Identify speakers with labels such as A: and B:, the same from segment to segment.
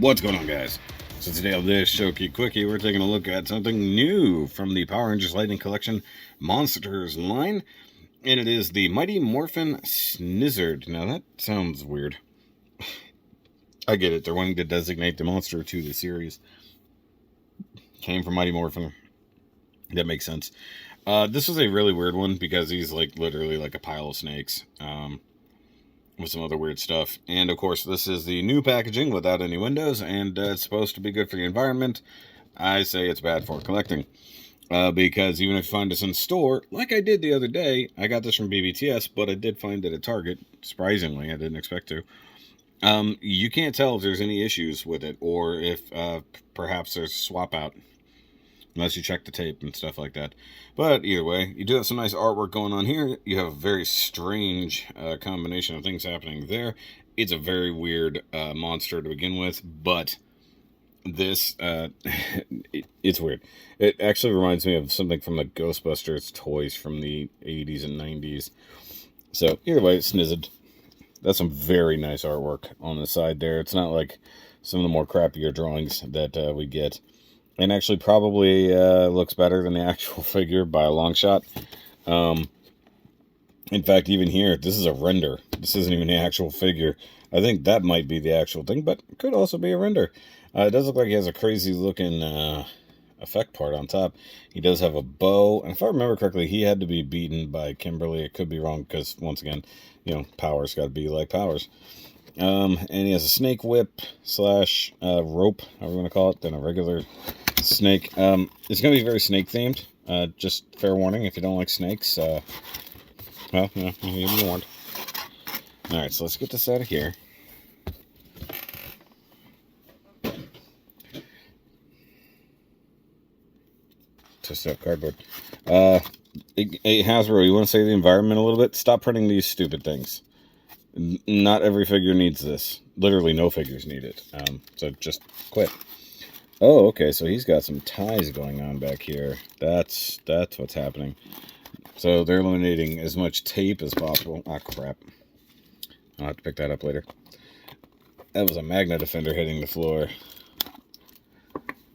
A: What's going on, guys? So today on this Shoky Quickie, we're taking a look at something new from the Power Rangers Lightning Collection Monsters line, and it is the Mighty Morphin Snizzard. Now that sounds weird. I get it, they're wanting to designate the monster to the series. Came from Mighty Morphin. That makes sense. This was a really weird one because he's like literally like a pile of snakes. With some other weird stuff. And of course, this is the new packaging without any windows, and it's supposed to be good for the environment. I say it's bad for collecting. Because even if you find this in store, like I did the other day, I got this from BBTS, but I did find it at Target. Surprisingly, I didn't expect to. You can't tell if there's any issues with it, or if perhaps there's a swap out. Unless you check the tape and stuff like that. But either way, you do have some nice artwork going on here. You have a very strange combination of things happening there. It's a very weird monster to begin with, but this, it's weird. It actually reminds me of something from the Ghostbusters toys from the 80s and 90s. So either way, it's Snizzard. That's some very nice artwork on the side there. It's not like some of the more crappier drawings that we get. And actually probably looks better than the actual figure by a long shot. In fact, even here, this is a render. This isn't even the actual figure. I think that might be the actual thing, but it could also be a render. It does look like he has a crazy looking effect part on top. He does have a bow. And if I remember correctly, he had to be beaten by Kimberly. It could be wrong because, once again, you know, Powers got to be like Powers. And he has a snake whip slash rope, however you want to call it, than a regular snake. It's going to be very snake themed. Just fair warning, if you don't like snakes, well, you know, you'll be warned. Alright, so let's get this out of here. Twist up cardboard. Hey, Hasbro, you want to save the environment a little bit? Stop printing these stupid things. Not every figure needs this. Literally no figures need it. So just quit. Oh, okay, so he's got some ties going on back here. That's what's happening. So they're eliminating as much tape as possible. Ah, crap. I'll have to pick that up later. That was a magnet offender hitting the floor.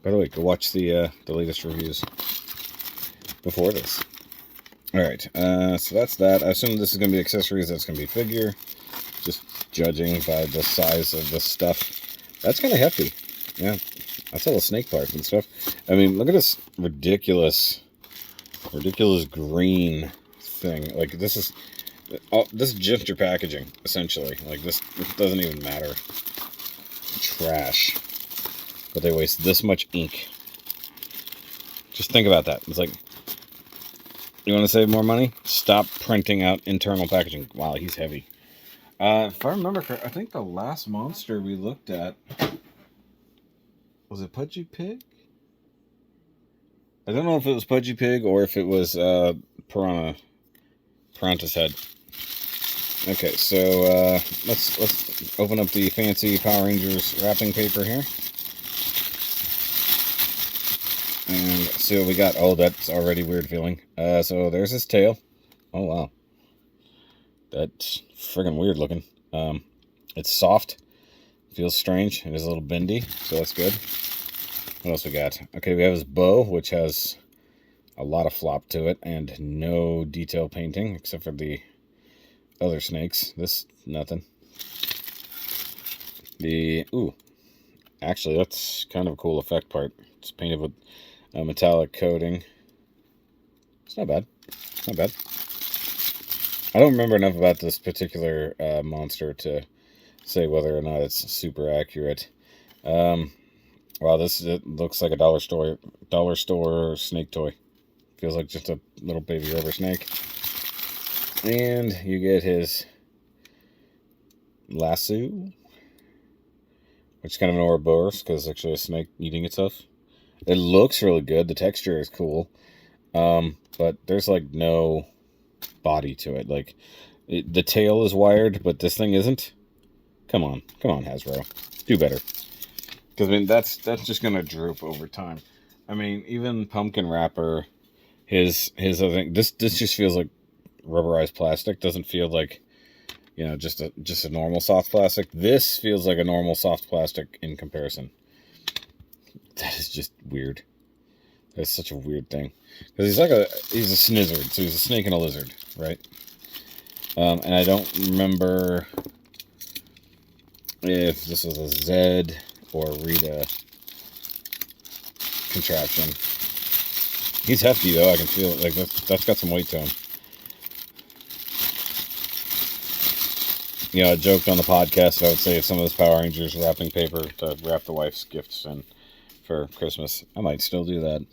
A: By the way, go watch the latest reviews before this. Alright, so that's that. I assume this is going to be accessories, that's going to be figure. Just judging by the size of the stuff. That's kind of hefty. Yeah, that's all the snake parts and stuff. I mean, look at this ridiculous green thing. Like, this is just your packaging, essentially. Like, this doesn't even matter. Trash. But they waste this much ink. Just think about that. It's like, you want to save more money? Stop printing out internal packaging. Wow, he's heavy. If I remember correctly, I think the last monster we looked at, was it Pudgy Pig? I don't know if it was Pudgy Pig or if it was Piranha's head. Okay, so let's open up the fancy Power Rangers wrapping paper here. And see what we got. Oh, that's already weird feeling. So there's his tail. Oh, wow. That's friggin' weird looking. It's soft. Feels strange. It is a little bendy, so that's good. What else we got? Okay, we have his bow, which has a lot of flop to it and no detail painting, except for the other snakes. This, nothing. Ooh. Actually, that's kind of a cool effect part. It's painted with a metallic coating. It's not bad. It's not bad. I don't remember enough about this particular monster to say whether or not it's super accurate. Wow, this looks like a dollar store snake toy. Feels like just a little baby rubber snake. And you get his lasso, which is kind of an Ouroboros because it's actually a snake eating itself. It looks really good. The texture is cool. But there's like no body to it. Like, the tail is wired, but this thing isn't. Come on, Hasbro, do better. Because I mean, that's just gonna droop over time. I mean, even Pumpkin Wrapper, his other thing. This just feels like rubberized plastic. Doesn't feel like, you know, just a normal soft plastic. This feels like a normal soft plastic in comparison. That is just weird. That's such a weird thing. Because he's a Snizzard, so he's a snake and a lizard, right? And I don't remember if this was a Z or Rita contraption. He's hefty though, I can feel it. Like that's got some weight to him. You know, I joked on the podcast, I would say if some of this Power Rangers wrapping paper to wrap the wife's gifts in for Christmas, I might still do that.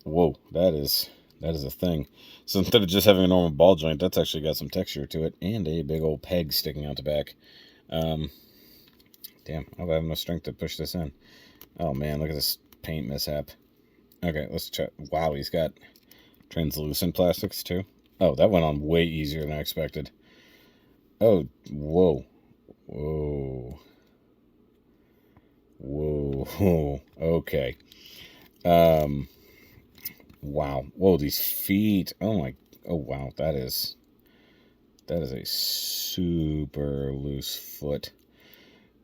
A: Whoa, that is a thing. So instead of just having a normal ball joint, that's actually got some texture to it, and a big old peg sticking out the back. Damn, I have no strength to push this in. Oh man, look at this paint mishap. Okay, let's check. Wow, he's got translucent plastics too. Oh, that went on way easier than I expected. Oh, whoa. Whoa. Whoa. Okay. Wow. Whoa, these feet. Oh wow, that is a super loose foot.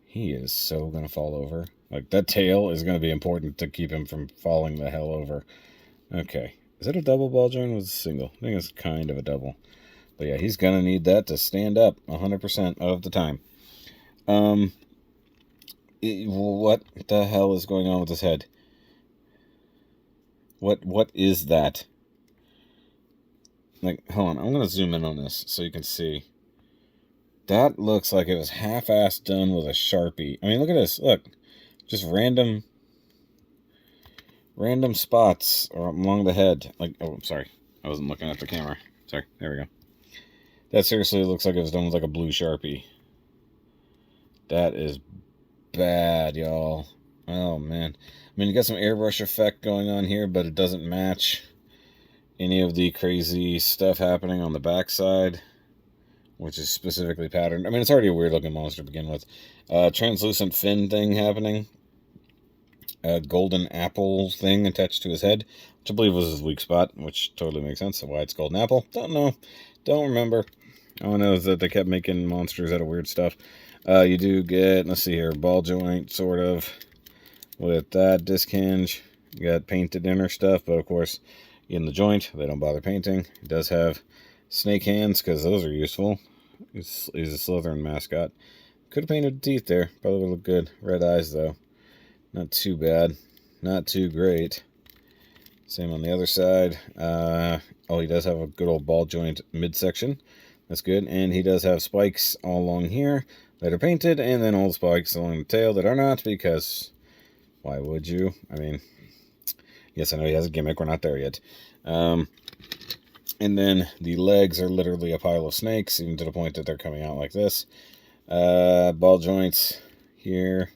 A: He is so gonna fall over. Like, that tail is gonna be important to keep him from falling the hell over. Okay. Is that a double ball joint or was it a single? I think it's kind of a double. But yeah, he's gonna need that to stand up 100% of the time. What the hell is going on with his head? What is that? Like, hold on, I'm gonna zoom in on this so you can see. That looks like it was half-assed done with a Sharpie. I mean, look at this. Look, just random spots along the head. Like, oh, I'm sorry, I wasn't looking at the camera. Sorry, there we go. That seriously looks like it was done with like a blue Sharpie. That is bad, y'all. Oh, man. I mean, you got some airbrush effect going on here, but it doesn't match any of the crazy stuff happening on the backside, which is specifically patterned. I mean, it's already a weird-looking monster to begin with. Translucent fin thing happening. A golden apple thing attached to his head, which I believe was his weak spot, which totally makes sense. Why it's golden apple, don't know. Don't remember. All I know is that they kept making monsters out of weird stuff. You do get, let's see here, ball joint, sort of, with that disc hinge. You got painted inner stuff, but of course, in the joint, they don't bother painting. It does have snake hands, because those are useful. He's a Slytherin mascot. Could have painted teeth there. Probably would look good. Red eyes, though. Not too bad. Not too great. Same on the other side. Oh, he does have a good old ball joint midsection. That's good. And he does have spikes all along here that are painted, and then all the spikes along the tail that are not, because why would you? I mean, yes, I know he has a gimmick. We're not there yet. And then the legs are literally a pile of snakes, even to the point that they're coming out like this. Ball joints here.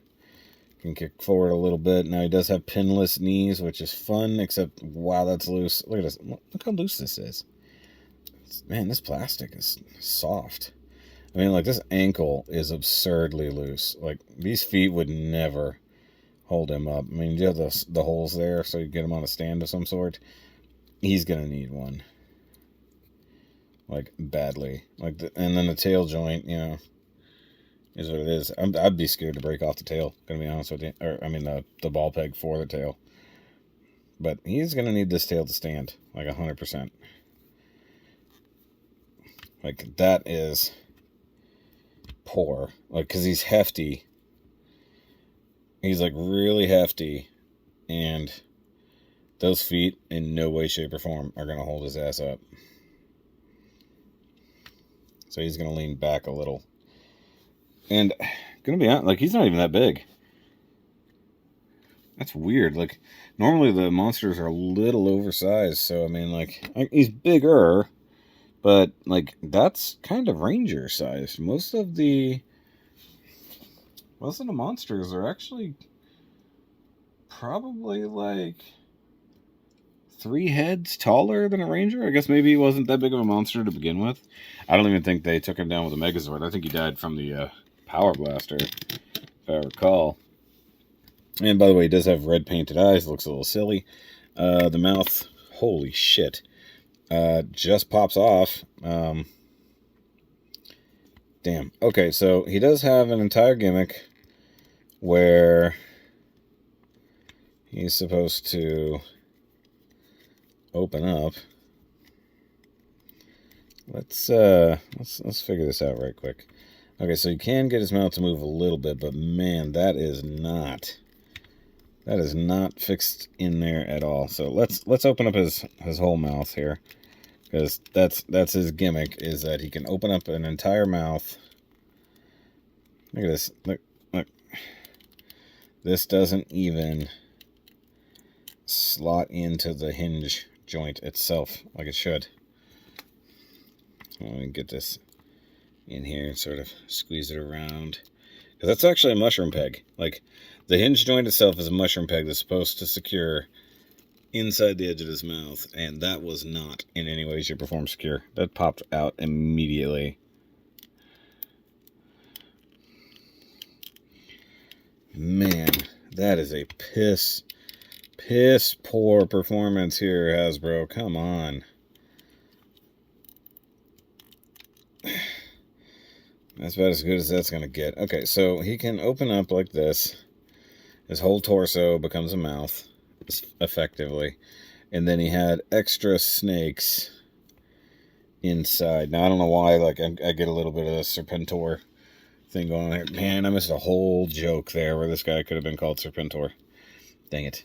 A: Can kick forward a little bit. Now he does have pinless knees, which is fun, except, wow, that's loose. Look at this. Look how loose this is. Man, this plastic is soft. I mean, like, this ankle is absurdly loose. Like, these feet would never hold him up. I mean, you have the holes there, so you get him on a stand of some sort. He's going to need one. Like, badly. Like, and then the tail joint, you know, is what it is. I'd be scared to break off the tail, gonna be honest with you. Or, I mean, the ball peg for the tail. But he's gonna need this tail to stand, like 100%. Like, that is poor. Like, because he's hefty. He's, like, really hefty. And those feet, in no way, shape, or form, are gonna hold his ass up. So he's gonna lean back a little. And, gonna be honest, like, he's not even that big. That's weird. Like, normally the monsters are a little oversized, so, I mean, like he's bigger, but, like, that's kind of ranger sized. Most of the monsters are actually probably, like, 3 heads taller than a ranger. I guess maybe he wasn't that big of a monster to begin with. I don't even think they took him down with a Megazord. I think he died from the, Power Blaster, if I recall. And by the way, he does have red painted eyes. Looks a little silly. The mouth, holy shit, just pops off. Damn. Okay, so he does have an entire gimmick where he's supposed to open up. Let's figure this out right quick. Okay, so you can get his mouth to move a little bit, but man, that is not fixed in there at all. So let's open up his whole mouth here, because that's his gimmick, is that he can open up an entire mouth. Look at this. Look. This doesn't even slot into the hinge joint itself like it should. Let me get this in here and sort of squeeze it around. Because that's actually a mushroom peg. Like, the hinge joint itself is a mushroom peg that's supposed to secure inside the edge of his mouth, and that was not in any way, shape, or form secure. That popped out immediately. Man, that is a piss poor performance here, Hasbro. Come on. That's about as good as that's going to get. Okay, so he can open up like this. His whole torso becomes a mouth, effectively. And then he had extra snakes inside. Now, I don't know why, like, I get a little bit of a Serpentor thing going on here. Man, I missed a whole joke there where this guy could have been called Serpentor. Dang it.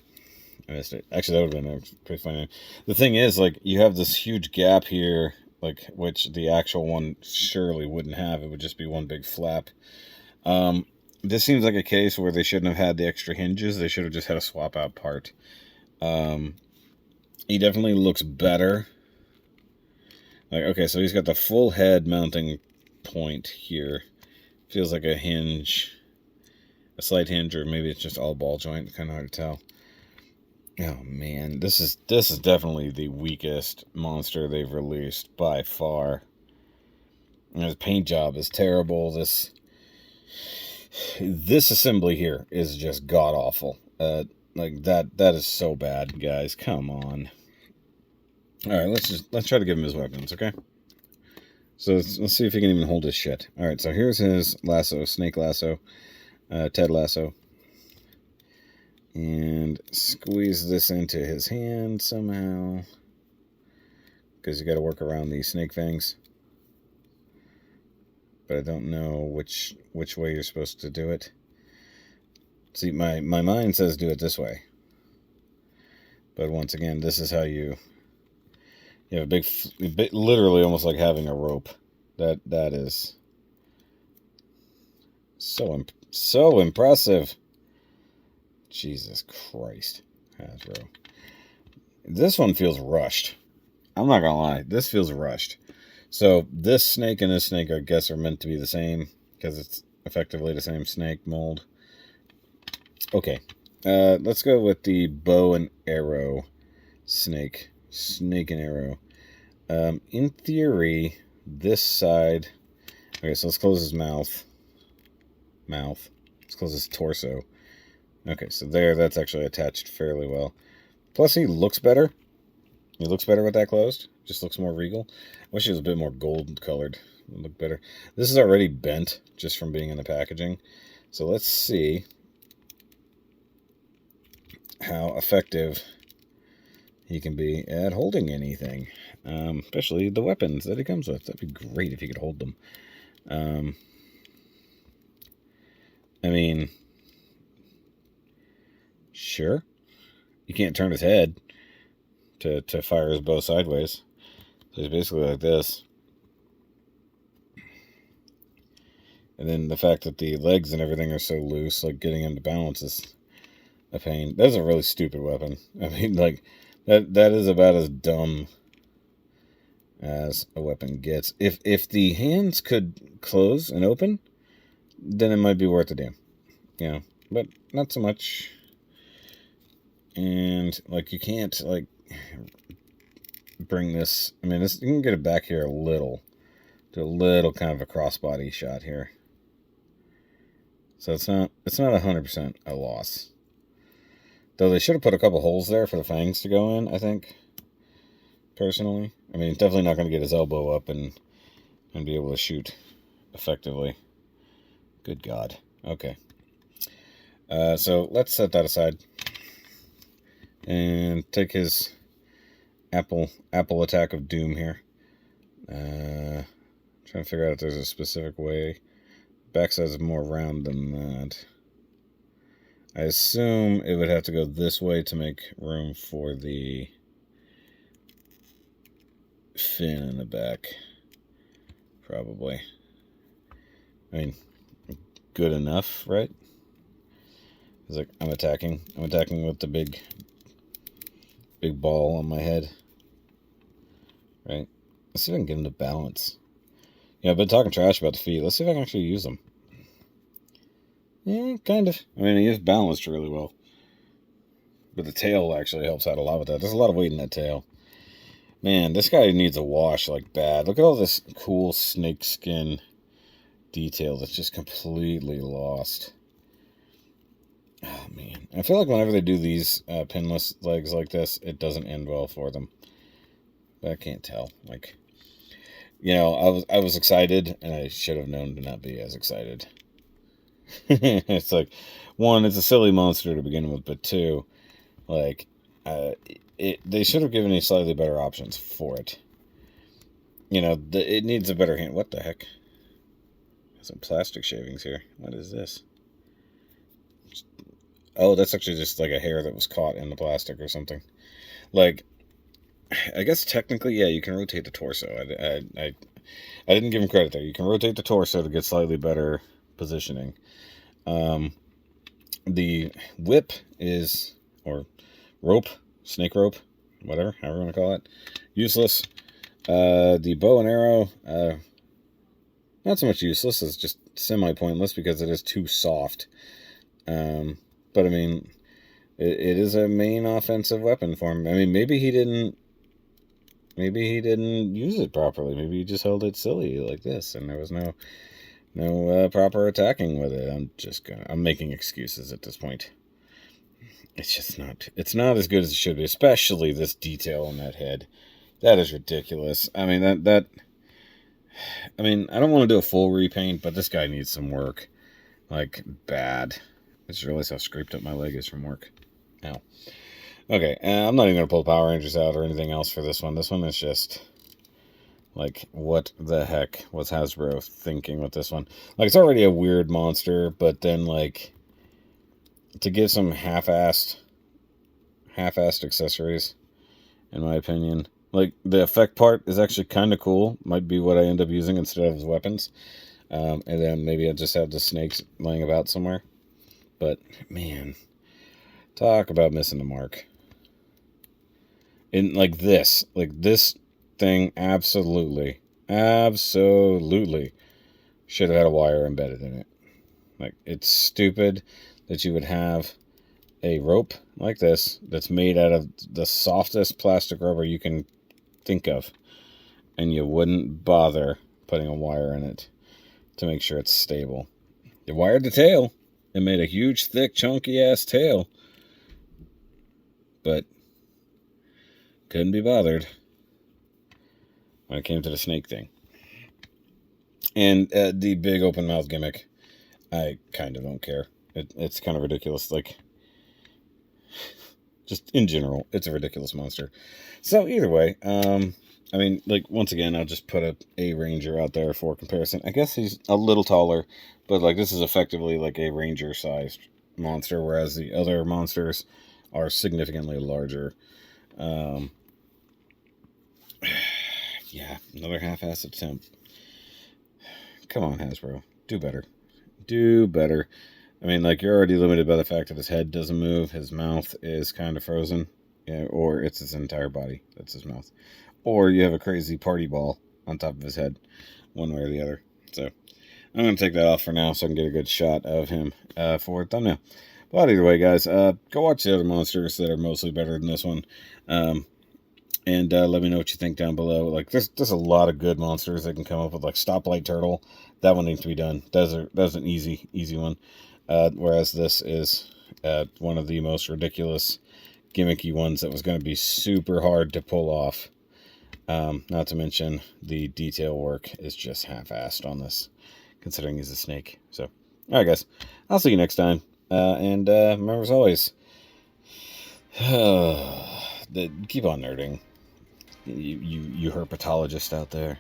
A: I missed it. Actually, that would have been pretty funny. The thing is, like, you have this huge gap here, like, which the actual one surely wouldn't have. It would just be one big flap. This seems like a case where they shouldn't have had the extra hinges. They should have just had a swap out part. He definitely looks better. Like, okay, so he's got the full head mounting point here. Feels like a hinge, a slight hinge, or maybe it's just all ball joint. Kind of hard to tell. Oh man, this is definitely the weakest monster they've released by far. And his paint job is terrible. This assembly here is just god awful. Like that is so bad, guys. Come on. All right, let's try to give him his weapons, okay? So let's see if he can even hold his shit. All right, so here's his lasso, snake lasso, Ted lasso. And squeeze this into his hand somehow, because you got to work around these snake fangs. But I don't know which way you're supposed to do it. See, my mind says do it this way. But once again, this is how you have a big, literally almost like having a rope. That is so impressive. Jesus Christ, Hasbro. This one feels rushed. I'm not gonna lie, this feels rushed. So this snake and this snake, I guess, are meant to be the same, because it's effectively the same snake mold. Okay, let's go with the bow and arrow snake. Snake and arrow. In theory, this side... Okay, so let's close his mouth. Let's close his torso. Okay, so that's actually attached fairly well. Plus, he looks better. He looks better with that closed. Just looks more regal. I wish it was a bit more gold colored. It would look better. This is already bent just from being in the packaging. So let's see how effective he can be at holding anything. Especially the weapons that he comes with. That'd be great if he could hold them. I mean... Sure. You can't turn his head to fire his bow sideways. So he's basically like this. And then the fact that the legs and everything are so loose, like getting him to balance is a pain. That's a really stupid weapon. I mean, like, that is about as dumb as a weapon gets. If the hands could close and open, then it might be worth a damn. You know, but not so much. And, like, you can't, like, bring this... I mean, this, you can get it back here a little. Do a little kind of a crossbody shot here. So it's not 100% a loss. Though they should have put a couple holes there for the fangs to go in, I think. Personally. I mean, definitely not going to get his elbow up and be able to shoot effectively. Good God. Okay. So let's set that aside and take his apple attack of doom here. Trying to figure out if there's a specific way. Backside is more round than that. I assume it would have to go this way to make room for the fin in the back. Probably. I mean, good enough, right? It's like I'm attacking with the big ball on my head. Right? Let's see if I can get him to balance. Yeah, I've been talking trash about the feet. Let's see if I can actually use them. Yeah, kind of. I mean, he is balanced really well. But the tail actually helps out a lot with that. There's a lot of weight in that tail. Man, this guy needs a wash like bad. Look at all this cool snake skin detail that's just completely lost. Oh, man. I feel like whenever they do these pinless legs like this, it doesn't end well for them. But I can't tell. Like, you know, I was excited, and I should have known to not be as excited. It's like, one, it's a silly monster to begin with, but two, like, they should have given me slightly better options for it. You know, it needs a better hand. What the heck? Some plastic shavings here. What is this? Oh, that's actually just like a hair that was caught in the plastic or something. Like, I guess technically, yeah, you can rotate the torso. I didn't give him credit there. You can rotate the torso to get slightly better positioning. The whip is, or rope, snake rope, whatever, however you want to call it, useless. The bow and arrow, not so much useless, it's just semi-pointless because it is too soft. But I mean, it is a main offensive weapon for him. I mean, maybe he didn't use it properly. Maybe he just held it silly like this, and there was no proper attacking with it. I'm making excuses at this point. It's not as good as it should be, especially this detail on that head. That is ridiculous. I mean, I don't want to do a full repaint, but this guy needs some work. Like, bad. I just realized how scraped up my leg is from work. Ow. Okay, I'm not even going to pull Power Rangers out or anything else for this one. This one is just, like, what the heck was Hasbro thinking with this one? Like, it's already a weird monster, but then, like, to give some half-assed accessories, in my opinion. Like, the effect part is actually kind of cool. Might be what I end up using instead of his weapons. And then maybe I'll just have the snakes laying about somewhere. But, man, talk about missing the mark. And, like this thing absolutely should have had a wire embedded in it. Like, it's stupid that you would have a rope like this that's made out of the softest plastic rubber you can think of, and you wouldn't bother putting a wire in it to make sure it's stable. You wired the tail and made a huge, thick, chunky ass tail, but couldn't be bothered when it came to the snake thing. And the big open mouth gimmick, I kind of don't care. It's kind of ridiculous. Like, just in general, it's a ridiculous monster. So either way, I mean, like, once again, I'll just put a Ranger out there for comparison. I guess he's a little taller, but, like, this is effectively like a Ranger-sized monster, whereas the other monsters are significantly larger. Yeah, another half-assed attempt. Come on, Hasbro. Do better. Do better. I mean, like, you're already limited by the fact that his head doesn't move, his mouth is kind of frozen, yeah, or it's his entire body. That's his mouth. Or you have a crazy party ball on top of his head, one way or the other. So, I'm going to take that off for now so I can get a good shot of him for a thumbnail. But either way, guys, go watch the other monsters that are mostly better than this one. And let me know what you think down below. Like, there's a lot of good monsters that can come up with, like Stoplight Turtle. That one needs to be done. That's an easy one. Whereas this is one of the most ridiculous, gimmicky ones that was going to be super hard to pull off. Not to mention the detail work is just half-assed on this considering he's a snake. So, all right, guys, I'll see you next time. And remember, as always, keep on nerding. You herpetologist out there.